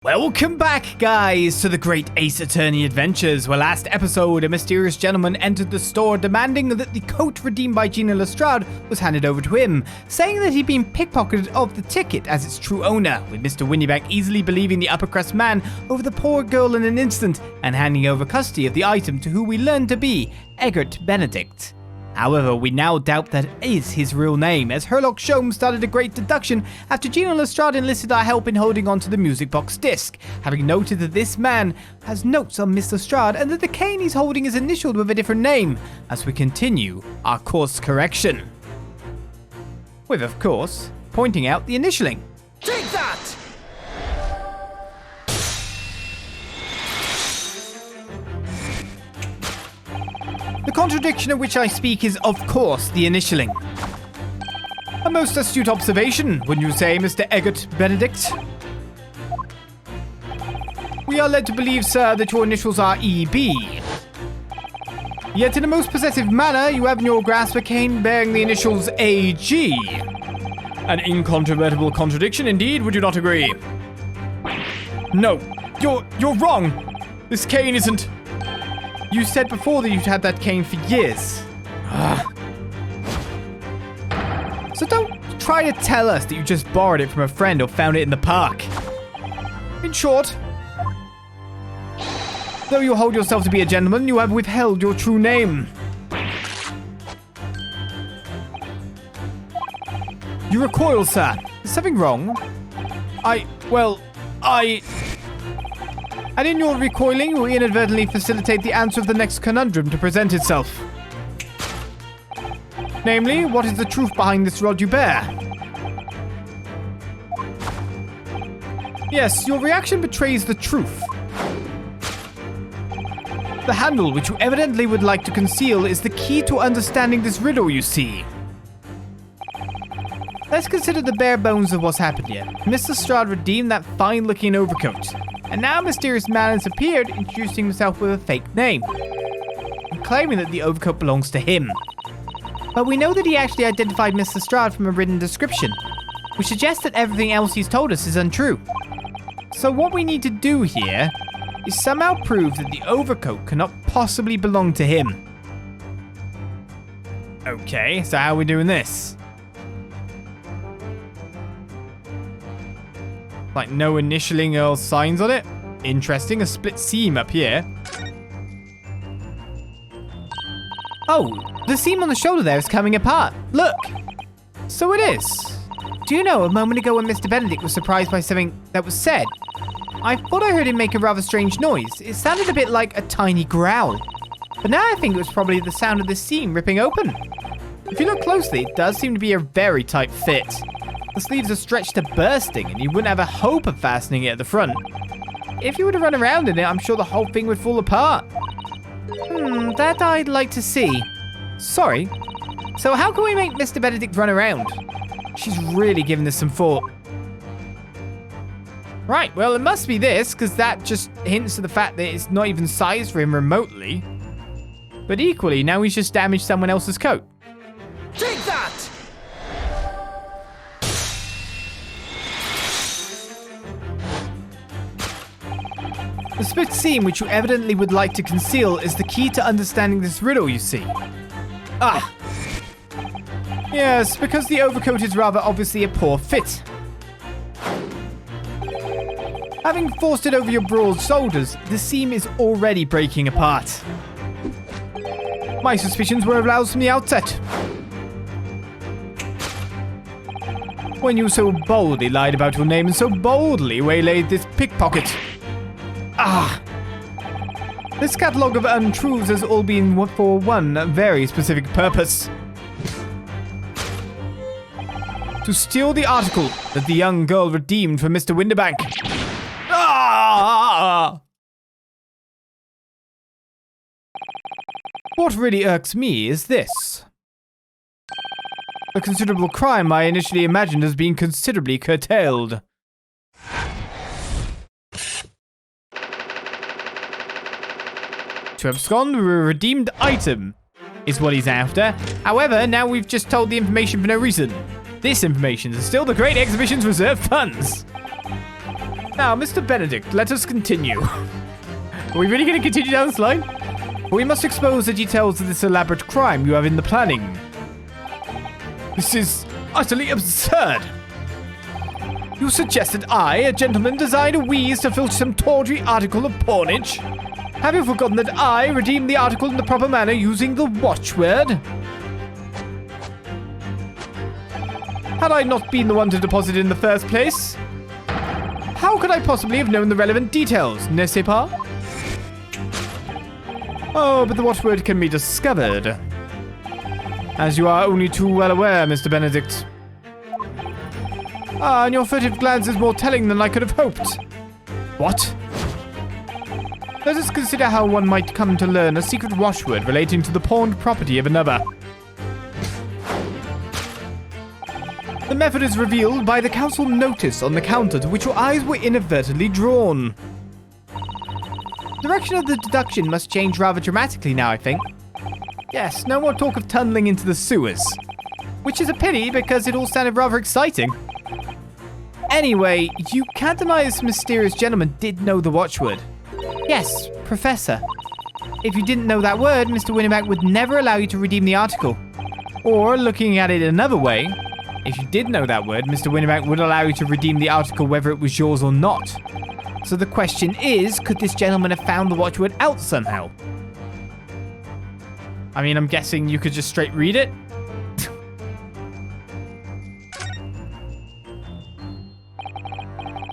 Welcome back, guys, to the Great Ace Attorney Adventures, where last episode, a mysterious gentleman entered the store demanding that the coat redeemed by Gina Lestrade was handed over to him, saying that he'd been pickpocketed of the ticket as its true owner, with Mr. Windybank easily believing the upper-crust man over the poor girl in an instant and handing over custody of the item to who we learned to be Egbert Benedict. However, we now doubt that is his real name, as Herlock Sholmes started a great deduction after Gina Lestrade enlisted our help in holding onto the music box disc, having noted that this man has notes on Miss Lestrade and that the cane he's holding is initialed with a different name, as we continue our course correction. With, of course, pointing out the initialing. Take that! The contradiction of which I speak is, of course, the initialing. A most astute observation, wouldn't you say, Mr. Egbert Benedict? We are led to believe, sir, that your initials are E.B. Yet in a most possessive manner, you have in your grasp a cane bearing the initials A.G. An incontrovertible contradiction indeed, would you not agree? No, you're wrong. This cane isn't... You said before that you'd had that cane for years. So don't try to tell us that you just borrowed it from a friend or found it in the park. In short, though you hold yourself to be a gentleman, you have withheld your true name. You recoil, sir. Is something wrong? And in your recoiling, you will inadvertently facilitate the answer of the next conundrum to present itself. Namely, what is the truth behind this rod you bear? Yes, your reaction betrays the truth. The handle, which you evidently would like to conceal, is the key to understanding this riddle, you see. Let's consider the bare bones of what's happened here. Miss Lestrade redeemed that fine-looking overcoat. And now a mysterious man has appeared, introducing himself with a fake name, and claiming that the overcoat belongs to him. But we know that he actually identified Miss Lestrade from a written description, which suggests that everything else he's told us is untrue. So what we need to do here is somehow prove that the overcoat cannot possibly belong to him. Okay, so how are we doing this? Like no initialing or signs on it? Interesting, a split seam up here. Oh, the seam on the shoulder there is coming apart. Look! So it is. Do you know, a moment ago when Mr. Benedict was surprised by something that was said, I thought I heard him make a rather strange noise. It sounded a bit like a tiny growl. But now I think it was probably the sound of the seam ripping open. If you look closely, it does seem to be a very tight fit. The sleeves are stretched to bursting, and you wouldn't have a hope of fastening it at the front. If you were to run around in it, I'm sure the whole thing would fall apart. That I'd like to see. Sorry. So how can we make Mr. Benedict run around? She's really giving this some thought. Right, well, it must be this, because that just hints to the fact that it's not even sized for him remotely. But equally, now he's just damaged someone else's coat. Take that! The split seam, which you evidently would like to conceal, is the key to understanding this riddle, you see. Ah! Yes, because the overcoat is rather obviously a poor fit. Having forced it over your broad shoulders, the seam is already breaking apart. My suspicions were aroused from the outset. When you so boldly lied about your name and so boldly waylaid this pickpocket. Ah! This catalogue of untruths has all been for one very specific purpose. To steal the article that the young girl redeemed for Mr. Windybank. Ah! What really irks me is this. The considerable crime I initially imagined as being considerably curtailed. To abscond with a redeemed item is what he's after. However, now we've just told the information for no reason. This information is still the Great Exhibition's reserved funds. Now, Mr. Benedict, let us continue. Are we really going to continue down this line? We must expose the details of this elaborate crime you have in the planning. This is utterly absurd. You suggest that I, a gentleman, designed a wheeze to filch some tawdry article of pawnage? Have you forgotten that I redeemed the article in the proper manner using the watchword? Had I not been the one to deposit it in the first place? How could I possibly have known the relevant details, n'est-ce pas? Oh, but the watchword can be discovered. As you are only too well aware, Mr. Benedict. Ah, and your furtive glance is more telling than I could have hoped. What? Let us consider how one might come to learn a secret watchword relating to the pawned property of another. The method is revealed by the council notice on the counter to which your eyes were inadvertently drawn. The direction of the deduction must change rather dramatically now, I think. Yes, no more talk of tunneling into the sewers. Which is a pity because it all sounded rather exciting. Anyway, you can't deny this mysterious gentleman did know the watchword. Yes, Professor. If you didn't know that word, Mr. Winneback would never allow you to redeem the article. Or, looking at it another way, if you did know that word, Mr. Winneback would allow you to redeem the article whether it was yours or not. So the question is, could this gentleman have found the watchword out somehow? I mean, I'm guessing you could just straight read it.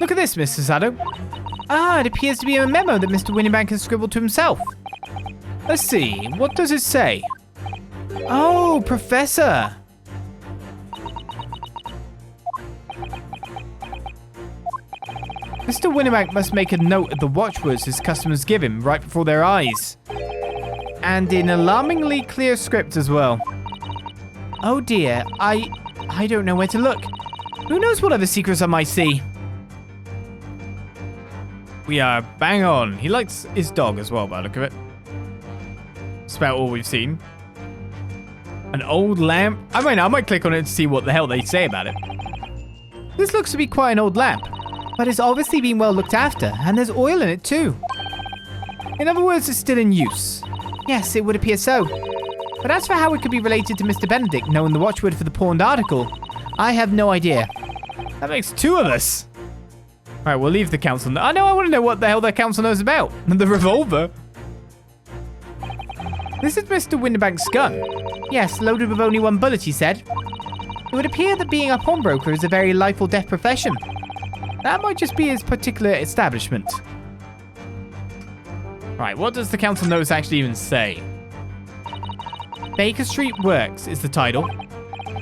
Look at this, Mr. Sado. Ah, it appears to be a memo that Mr. Winnebank has scribbled to himself. Let's see, what does it say? Oh, Professor. Mr. Winnebank must make a note of the watchwords his customers give him right before their eyes. And in alarmingly clear script as well. Oh dear, I don't know where to look. Who knows what other secrets I might see? We are bang on. He likes his dog as well, by the look of it. That's about all we've seen. An old lamp. I might click on it to see what the hell they say about it. This looks to be quite an old lamp, but it's obviously been well looked after, and there's oil in it too. In other words, it's still in use. Yes, it would appear so. But as for how it could be related to Mr. Benedict knowing the watchword for the pawned article, I have no idea. That makes two of us. Alright, we'll leave the council. I want to know what the hell their council knows about. The revolver. This is Mr. Winnebank's gun. Yes, loaded with only one bullet, he said. It would appear that being a pawnbroker is a very life or death profession. That might just be his particular establishment. Right, what does the council notice actually even say? Baker Street Works is the title.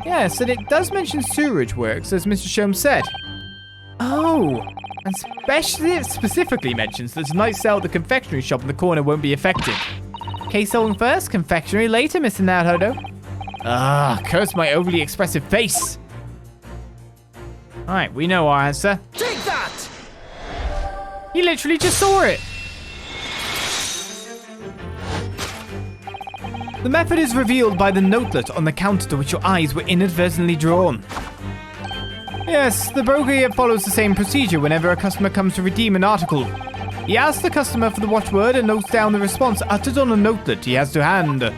Yes, and it does mention sewerage works, as Mr. Sholmes said. Oh, and specifically mentions that tonight's sale at the confectionery shop in the corner won't be effective. Case selling first, confectionery later, Mr. Naruhodo. Ah, curse my overly expressive face. Alright, we know our answer. Take that! He literally just saw it. The method is revealed by the notelet on the counter to which your eyes were inadvertently drawn. Yes, the broker here follows the same procedure whenever a customer comes to redeem an article. He asks the customer for the watchword and notes down the response uttered on a notelet he has to hand.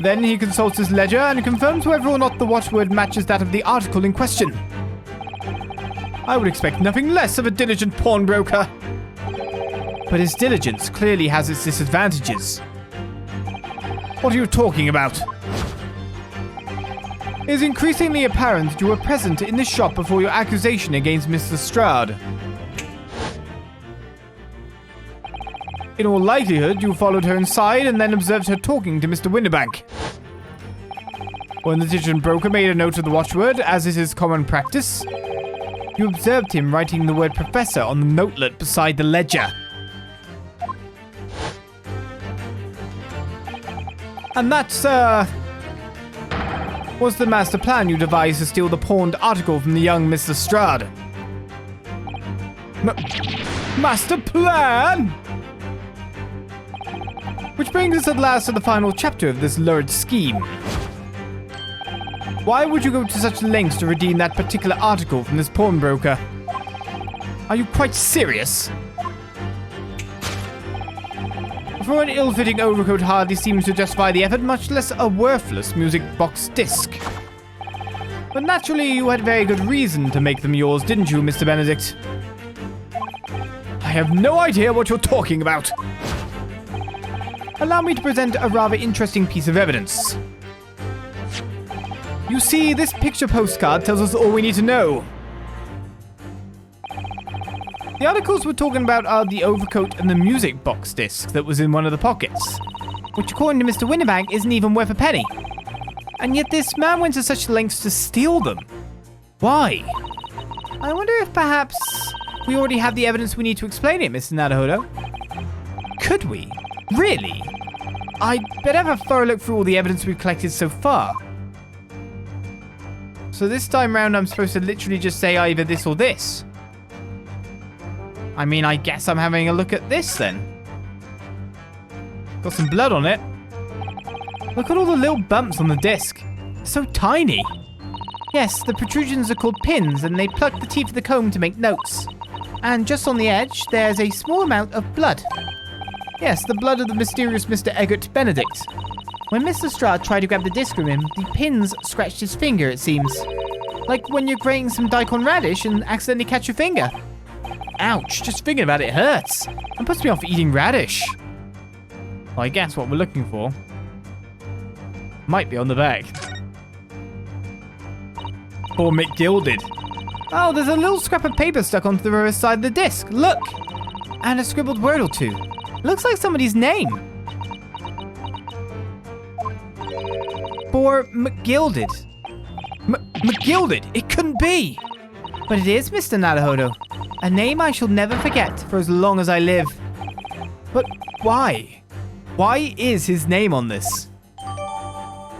Then he consults his ledger and confirms whether or not the watchword matches that of the article in question. I would expect nothing less of a diligent pawnbroker. But his diligence clearly has its disadvantages. What are you talking about? It is increasingly apparent that you were present in the shop before your accusation against Miss Lestrade. In all likelihood, you followed her inside and then observed her talking to Mr. Winnebank. When the diligent broker made a note of the watchword, as is his common practice, you observed him writing the word professor on the notelet beside the ledger. And that, was the master plan you devised to steal the pawned article from the young Miss Lestrade. Master plan? Which brings us at last to the final chapter of this lurid scheme. Why would you go to such lengths to redeem that particular article from this pawnbroker? Are you quite serious? For an ill-fitting overcoat hardly seems to justify the effort, much less a worthless music box disc. But naturally, you had very good reason to make them yours, didn't you, Mr. Benedict? I have no idea what you're talking about. Allow me to present a rather interesting piece of evidence. You see, this picture postcard tells us all we need to know. The articles we're talking about are the overcoat and the music box disc that was in one of the pockets, which according to Mr. Windibank isn't even worth a penny. And yet this man went to such lengths to steal them. Why? I wonder if perhaps we already have the evidence we need to explain it, Mr. Naruhodo. Could we? Really? I'd better have a thorough look through all the evidence we've collected so far. So this time round I'm supposed to literally just say either this or this. I mean, I guess I'm having a look at this then. Got some blood on it. Look at all the little bumps on the disc. They're so tiny. Yes, the protrusions are called pins, and they pluck the teeth of the comb to make notes. And just on the edge, there's a small amount of blood. Yes, the blood of the mysterious Mr. Eggert Benedict. When Mr. Strahd tried to grab the disc from him, the pins scratched his finger, it seems. Like when you're grating some daikon radish and accidentally catch your finger. Ouch, just thinking about it hurts. It puts me off eating radish. Well, I guess what we're looking for might be on the back. Poor McGilded. Oh, there's a little scrap of paper stuck onto the reverse side of the disc. Look! And a scribbled word or two. Looks like somebody's name. Poor McGilded. McGilded! It couldn't be! But it is, Mr. Naruhodo. A name I shall never forget for as long as I live. But why? Why is his name on this?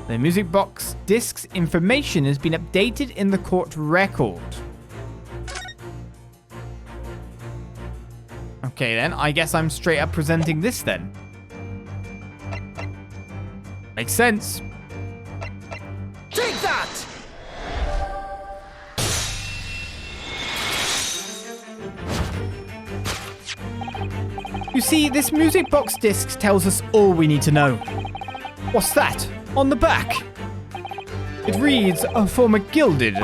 The music box disc's information has been updated in the court record. Okay then, I guess I'm straight up presenting this then. Makes sense. Take that! You see, this music box disc tells us all we need to know. What's that? On the back? It reads, for McGilded.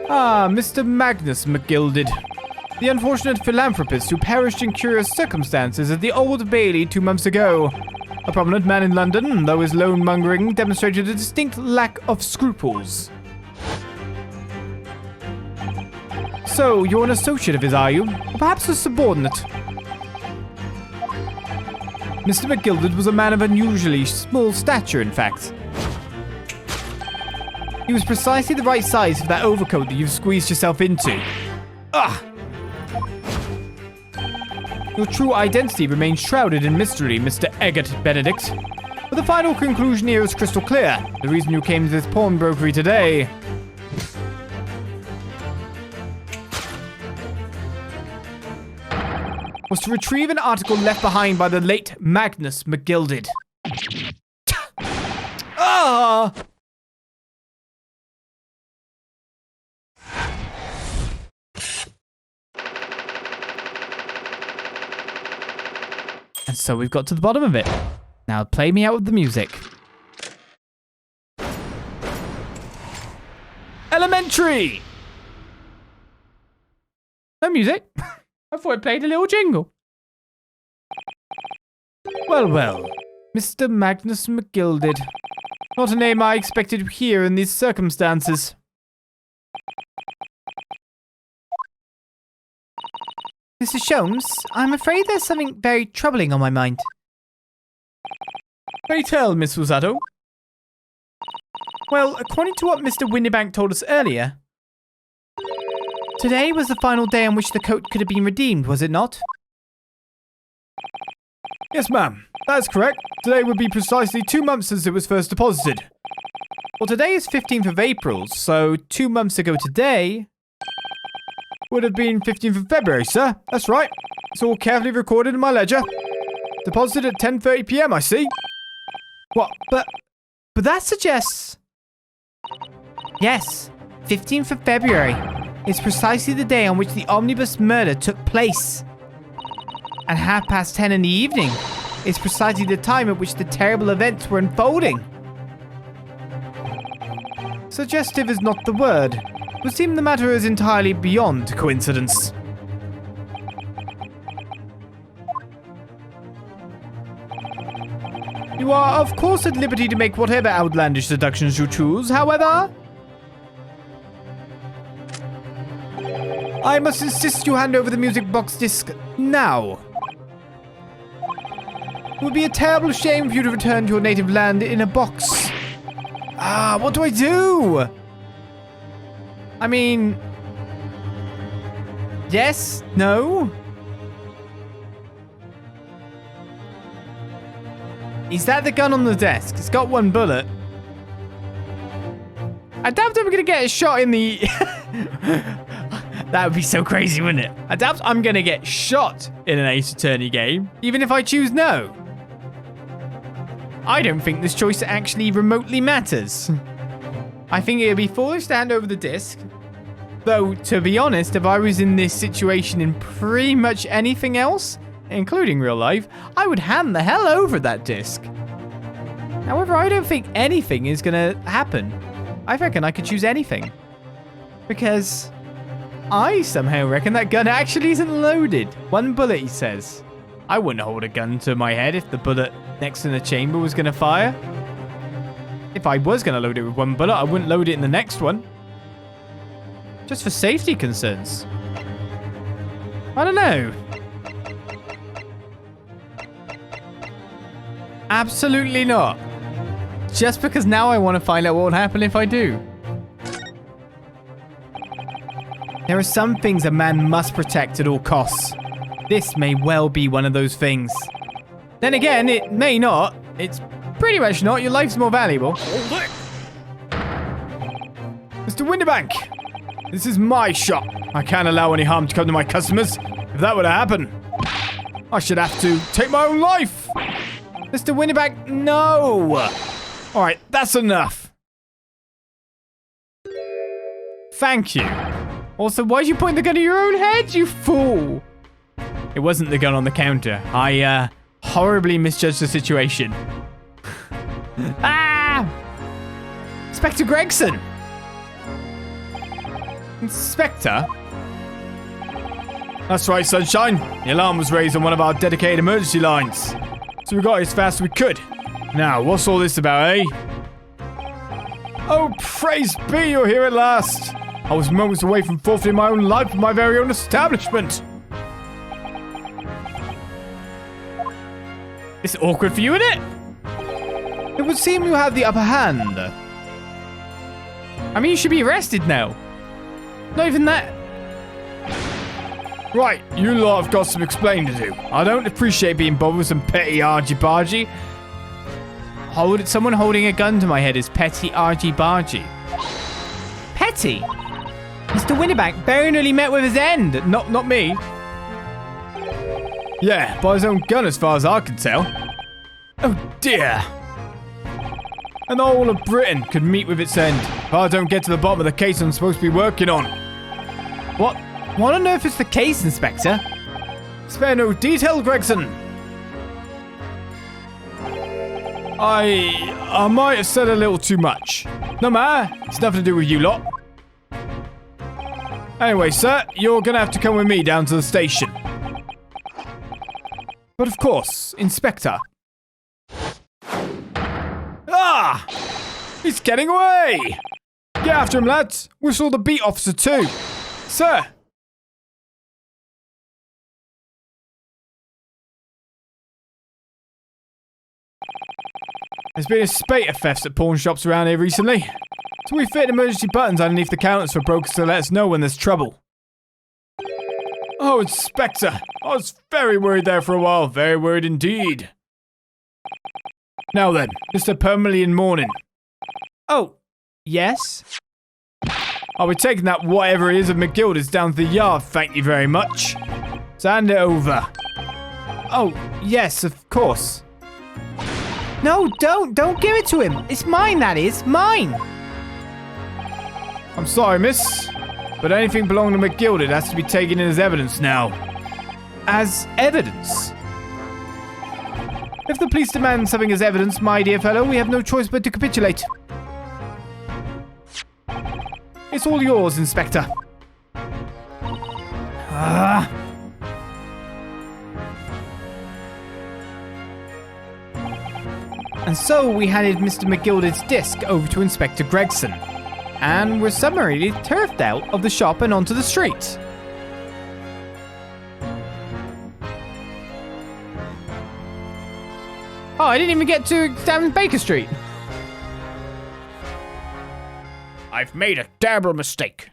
Mr. Magnus McGilded. The unfortunate philanthropist who perished in curious circumstances at the Old Bailey 2 months ago. A prominent man in London, though his loan-mongering demonstrated a distinct lack of scruples. So, you're an associate of his, are you? Or perhaps a subordinate? Mr. McGilded was a man of unusually small stature, in fact. He was precisely the right size for that overcoat that you've squeezed yourself into. Your true identity remains shrouded in mystery, Mr. Eggert Benedict. But the final conclusion here is crystal clear. The reason you came to this pawnbrokery today was to retrieve an article left behind by the late Magnus McGilded. And so we've got to the bottom of it. Now play me out with the music. Elementary! No music. I thought I played a little jingle. Well, well. Mr. Magnus McGilded. Not a name I expected to hear in these circumstances. Mrs. Sholmes, I'm afraid there's something very troubling on my mind. Pray tell, Miss Rosato. Well, according to what Mr. Windibank told us earlier, today was the final day on which the coat could have been redeemed, was it not? Yes, ma'am. That's correct. Today would be precisely 2 months since it was first deposited. Well, today is 15th of April, so 2 months ago today would have been 15th of February, sir. That's right. It's all carefully recorded in my ledger. Deposited at 10:30 p.m., I see. What? But that suggests... Yes, 15th of February. It's precisely the day on which the omnibus murder took place. At 10:30 in the evening, it's precisely the time at which the terrible events were unfolding. Suggestive is not the word. It would seem the matter is entirely beyond coincidence. You are, of course, at liberty to make whatever outlandish deductions you choose, however. I must insist you hand over the music box disc now. It would be a terrible shame for you to return to your native land in a box. What do I do? I mean... Yes? No? Is that the gun on the desk? It's got one bullet. I doubt I'm gonna get a shot in the... That would be so crazy, wouldn't it? I doubt I'm gonna get shot in an Ace Attorney game, even if I choose no. I don't think this choice actually remotely matters. I think it would be foolish to hand over the disc. Though, to be honest, if I was in this situation in pretty much anything else, including real life, I would hand the hell over that disc. However, I don't think anything is gonna happen. I reckon I could choose anything. Because I somehow reckon that gun actually isn't loaded. One bullet, he says. I wouldn't hold a gun to my head if the bullet next in the chamber was gonna fire. If I was gonna load it with one bullet, I wouldn't load it in the next one. Just for safety concerns. I don't know. Absolutely not. Just because now I want to find out what would happen if I do. There are some things a man must protect at all costs. This may well be one of those things. Then again, it may not. It's pretty much not. Your life's more valuable. Hold it! Mr. Windibank, this is my shop. I can't allow any harm to come to my customers. If that were to happen, I should have to take my own life. Mr. Windibank, no! Alright, that's enough. Thank you. Also, why'd you point the gun at your own head, you fool? It wasn't the gun on the counter. I, horribly misjudged the situation. Inspector Gregson! Inspector? That's right, Sunshine. The alarm was raised on one of our dedicated emergency lines. So we got here as fast as we could. Now, what's all this about, eh? Oh, praise be, you're here at last. I was moments away from forfeiting my own life for my very own establishment. It's awkward for you, isn't it? It would seem you have the upper hand. I mean, you should be arrested now. Not even that. Right, you lot have got some explaining to do. I don't appreciate being bothered with some petty argy-bargy. Someone holding a gun to my head is petty argy-bargy. Petty? Mr. Windibank very nearly met with his end. Not me. Yeah, by his own gun as far as I can tell. Oh dear. And all of Britain could meet with its end if I don't get to the bottom of the case I'm supposed to be working on. What on earth is the case, Inspector? Spare no detail, Gregson. I might have said a little too much. No matter, it's nothing to do with you lot. Anyway, sir, you're gonna have to come with me down to the station. But of course, Inspector. Ah! He's getting away! Get after him, lads. Whistle the beat officer too. Sir! There's been a spate of thefts at pawn shops around here recently. So we fit emergency buttons underneath the counters for brokers to let us know when there's trouble. Oh, Inspector. I was very worried there for a while. Very worried indeed. Now then, Mr. Permanently in mourning. Oh, yes? I'll be taking that whatever it is of McGilda's down to the yard, thank you very much. So hand it over. Oh, yes, of course. No, don't give it to him. It's mine, that is. Mine. I'm sorry, miss, but anything belonging to McGilded has to be taken in as evidence now. As evidence? If the police demand something as evidence, my dear fellow, we have no choice but to capitulate. It's all yours, Inspector. And so we handed Mr. McGilded's disc over to Inspector Gregson, and were summarily turfed out of the shop and onto the street. Oh, I didn't even get to examine Baker Street. I've made a terrible mistake.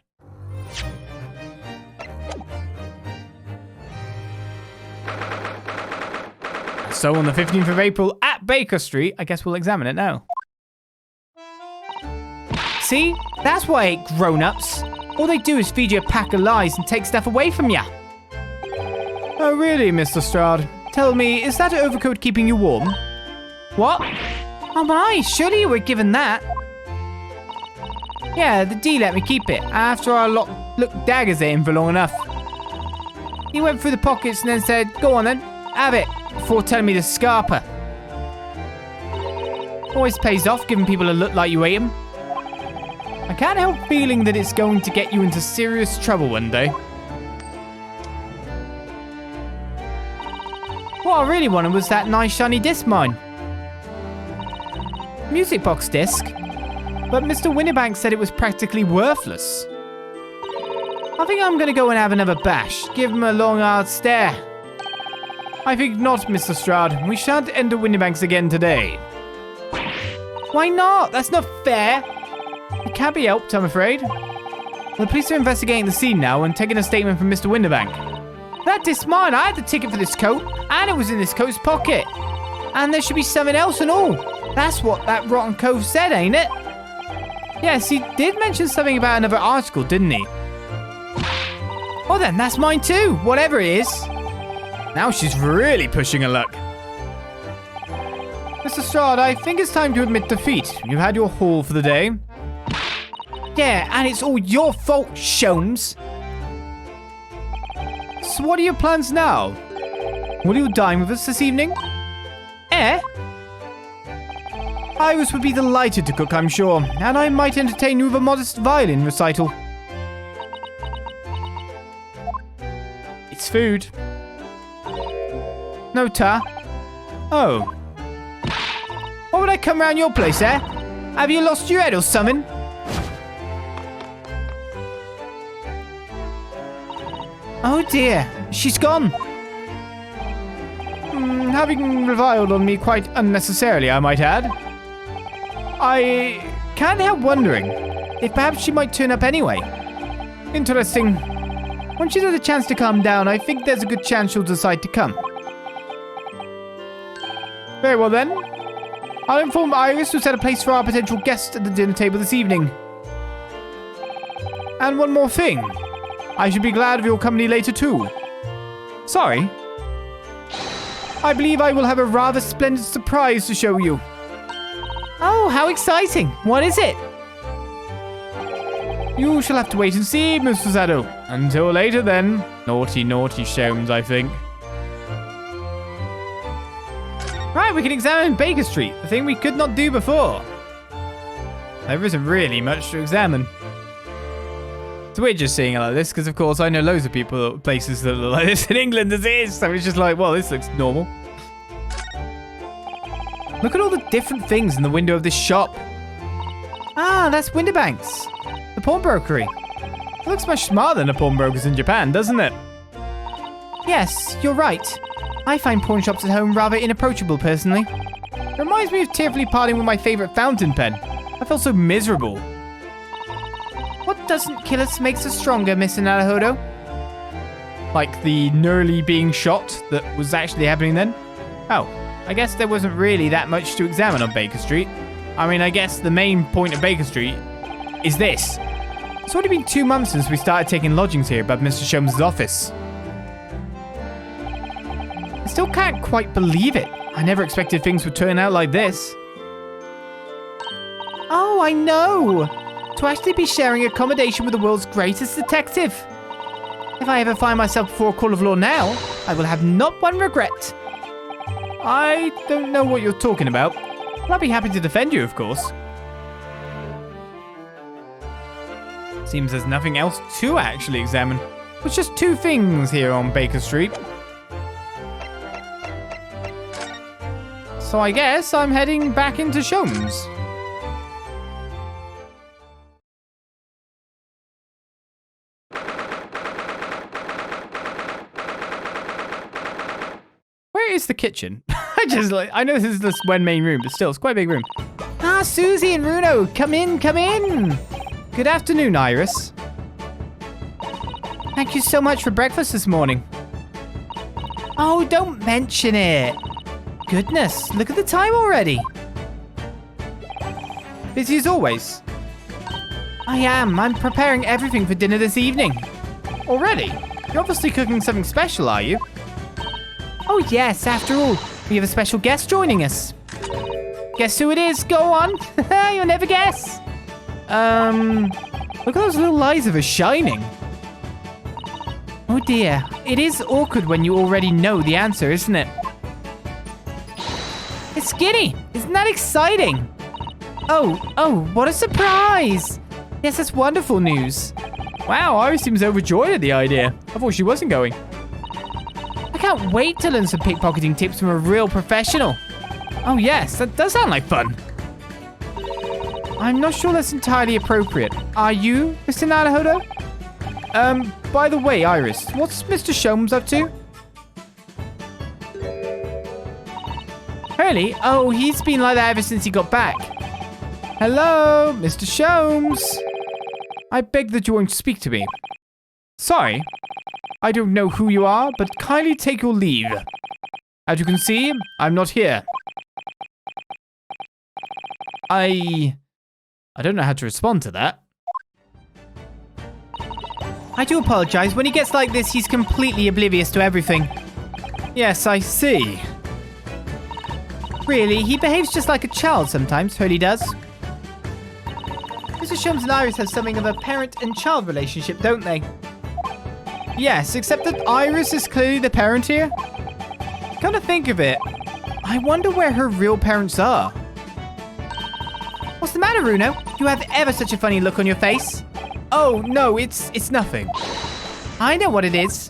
So on the 15th of April at Baker Street, I guess we'll examine it now. See? That's why I hate grown-ups. All they do is feed you a pack of lies and take stuff away from you. Oh really, Mr. Stroud? Tell me, is that overcoat keeping you warm? What? Oh my, surely you were given that. Yeah, the D let me keep it, after I looked daggers at him for long enough. He went through the pockets and then said, go on then, have it, before telling me to scarper. Always pays off giving people a look like you ate them. I can't help feeling that it's going to get you into serious trouble one day. What I really wanted was that nice shiny disc mine. Music box disc. But Mr. Winterbank said it was practically worthless. I think I'm going to go and have another bash. Give him a long hard stare. I think not, Mr. Stroud. We shan't enter Winterbanks again today. Why not? That's not fair. It can't be helped, I'm afraid. The police are investigating the scene now and taking a statement from Mr. Winterbank. That disc's mine. I had the ticket for this coat, and it was in this coat's pocket. And there should be something else and all. That's what that rotten cove said, ain't it? Yes, he did mention something about another article, didn't he? Oh then, that's mine too, whatever it is. Now she's really pushing her luck. Mr. Stroud, I think it's time to admit defeat. You've had your haul for the day. Yeah, and it's all your fault, Sholmes. So what are your plans now? Will you dine with us this evening? Iris would be delighted to cook, I'm sure, and I might entertain you with a modest violin recital. It's food. No, Ta. Oh. What would I come round your place, eh? Have you lost your head or something? Oh dear, she's gone. Having reviled on me quite unnecessarily, I might add. I can't help wondering if perhaps she might turn up anyway. Interesting. When she's had a chance to calm down, I think there's a good chance she'll decide to come. Very well then. I'll inform Iris to set a place for our potential guest at the dinner table this evening. And one more thing. I should be glad of your company later too. Sorry. I believe I will have a rather splendid surprise to show you. Oh, how exciting. What is it? You shall have to wait and see, Mr. Zado. Until later then. Naughty, naughty Sholmes, I think. Right, we can examine Baker Street, the thing we could not do before. There isn't really much to examine. So we're just seeing it like this, because of course I know loads of people, places that look like this in England as it is, so it's just like, well, this looks normal. Look at all the different things in the window of this shop. Ah, that's Winterbanks, the pawnbrokery. It looks much smarter than the pawnbrokers in Japan, doesn't it? Yes, you're right. I find pawn shops at home rather inapproachable, personally. It reminds me of tearfully parting with my favorite fountain pen. I felt so miserable. What doesn't kill us makes us stronger, Mr. Naruhodo. Like the Nurly being shot that was actually happening then? Oh, I guess there wasn't really that much to examine on Baker Street. I mean, I guess the main point of Baker Street is this. It's already been 2 months since we started taking lodgings here above Mr. Sholmes' office. I still can't quite believe it. I never expected things would turn out like this. Oh, I know. to actually be sharing accommodation with the world's greatest detective. If I ever find myself before a court of law now, I will have not one regret. I don't know what you're talking about. Well, I'll be happy to defend you, of course. Seems there's nothing else to actually examine. It's just two things here on Baker Street. So I guess I'm heading back into Sholmes. Where is the kitchen? I know this is this one main room, but still, it's quite a big room. Ah, Susie and Runo, come in, come in. Good afternoon, Iris. Thank you so much for breakfast this morning. Oh, don't mention it. Goodness, look at the time already. Busy as always. I am. I'm preparing everything for dinner this evening. Already? You're obviously cooking something special, are you? Oh yes, after all, we have a special guest joining us. Guess who it is? Go on. You'll never guess. Look at those little eyes of her shining. Oh dear, it is awkward when you already know the answer, isn't it? It's Ginny! Isn't that exciting? Oh, what a surprise! Yes, that's wonderful news. Wow, Iris seems overjoyed at the idea. I thought she wasn't going. I can't wait to learn some pickpocketing tips from a real professional. Oh yes, that does sound like fun. I'm not sure that's entirely appropriate. Are you, Mr. Naruhodo? By the way, Iris, what's Mr. Sholmes up to? Hurley? Oh, he's been like that ever since he got back. Hello, Mr. Sholmes. I beg that you won't speak to me. Sorry. I don't know who you are, but kindly take your leave. As you can see, I'm not here. I don't know how to respond to that. I do apologize. When he gets like this, he's completely oblivious to everything. Yes, I see. Really, he behaves just like a child sometimes, Hurley does. Mr. Sholmes and Iris have something of a parent and child relationship, don't they? Yes, except that Iris is clearly the parent here. Come to think of it, I wonder where her real parents are. What's the matter, Runo? You have ever such a funny look on your face. Oh, no, it's nothing. I know what it is.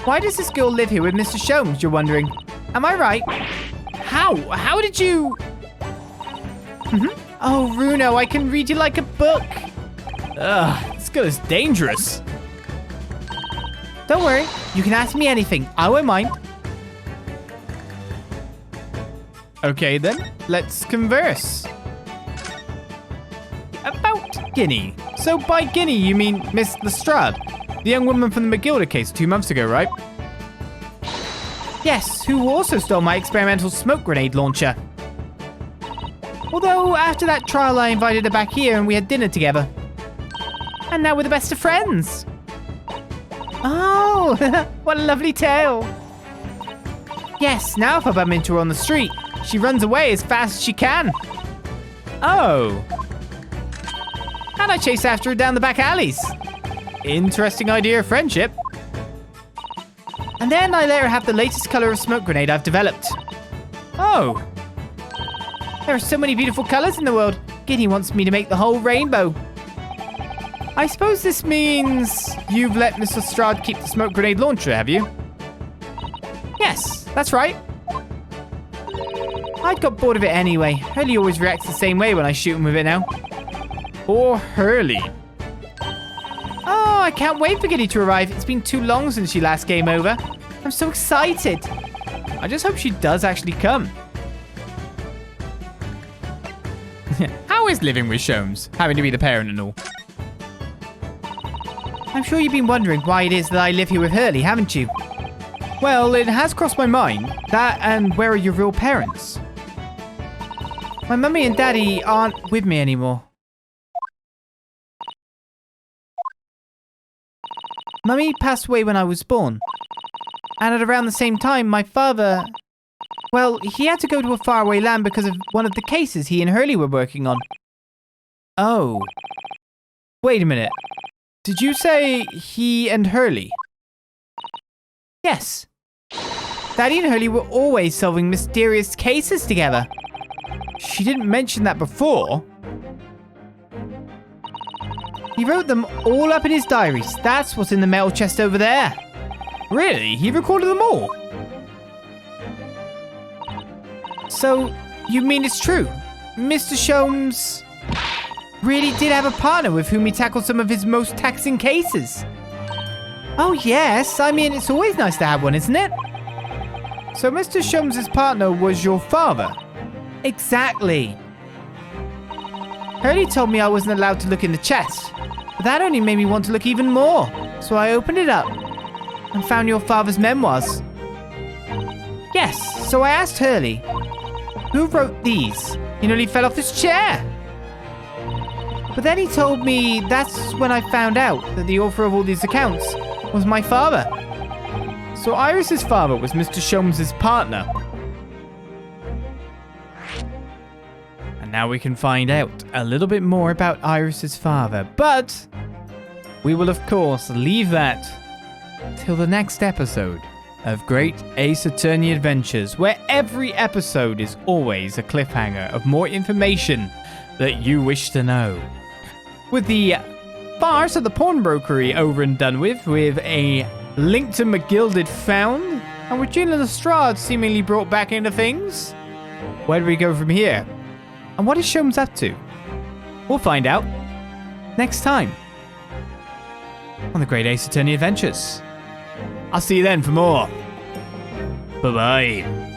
Why does this girl live here with Mr. Sholmes, you're wondering? Am I right? How? How did you... Oh, Runo, I can read you like a book. Ugh, this girl is dangerous. Don't worry, you can ask me anything. I won't mind. Okay then, let's converse. About Ginny. So by Ginny, you mean Miss Lestrade, the young woman from the McGilda case 2 months ago, right? Yes, who also stole my experimental smoke grenade launcher. Although, after that trial, I invited her back here and we had dinner together. And now we're the best of friends. Oh, what a lovely tale. Yes, now if I bump into her on the street, she runs away as fast as she can. Oh. And I chase after her down the back alleys. Interesting idea of friendship. And then I let her have the latest color of smoke grenade I've developed. Oh. There are so many beautiful colors in the world. Ginny wants me to make the whole rainbow. I suppose this means you've let Miss Lestrade keep the smoke grenade launcher, have you? Yes, that's right. I'd got bored of it anyway. Hurley always reacts the same way when I shoot him with it now. Poor Hurley. Oh, I can't wait for Ginny to arrive. It's been too long since she last came over. I'm so excited. I just hope she does actually come. How is living with Sholmes, having to be the parent and all? I'm sure you've been wondering why it is that I live here with Hurley, haven't you? Well, it has crossed my mind. That and where are your real parents? My mummy and daddy aren't with me anymore. Mummy passed away when I was born. And at around the same time, my father... Well, he had to go to a faraway land because of one of the cases he and Hurley were working on. Oh. Wait a minute. Did you say he and Hurley? Yes. Daddy and Hurley were always solving mysterious cases together. She didn't mention that before. He wrote them all up in his diaries. That's what's in the metal chest over there. Really? He recorded them all? So, you mean it's true? Mr. Sholmes really did have a partner with whom he tackled some of his most taxing cases? Oh yes, I mean it's always nice to have one, isn't it? So Mr. Sholmes' partner was your father? Exactly. Hurley told me I wasn't allowed to look in the chest, but that only made me want to look even more. So I opened it up and found your father's memoirs. Yes, so I asked Hurley, who wrote these? He nearly fell off his chair. But then he told me that's when I found out that the author of all these accounts was my father. So Iris's father was Mr. Sholmes' partner. And now we can find out a little bit more about Iris's father. But we will of course leave that till the next episode of Great Ace Attorney Adventures, where every episode is always a cliffhanger of more information that you wish to know. With the farce of the pawnbrokery over and done with a link to McGilded found, and with Gina Lestrade seemingly brought back into things, where do we go from here? And what is Sholmes up to? We'll find out next time on the Great Ace Attorney Adventures. I'll see you then for more. Bye-bye.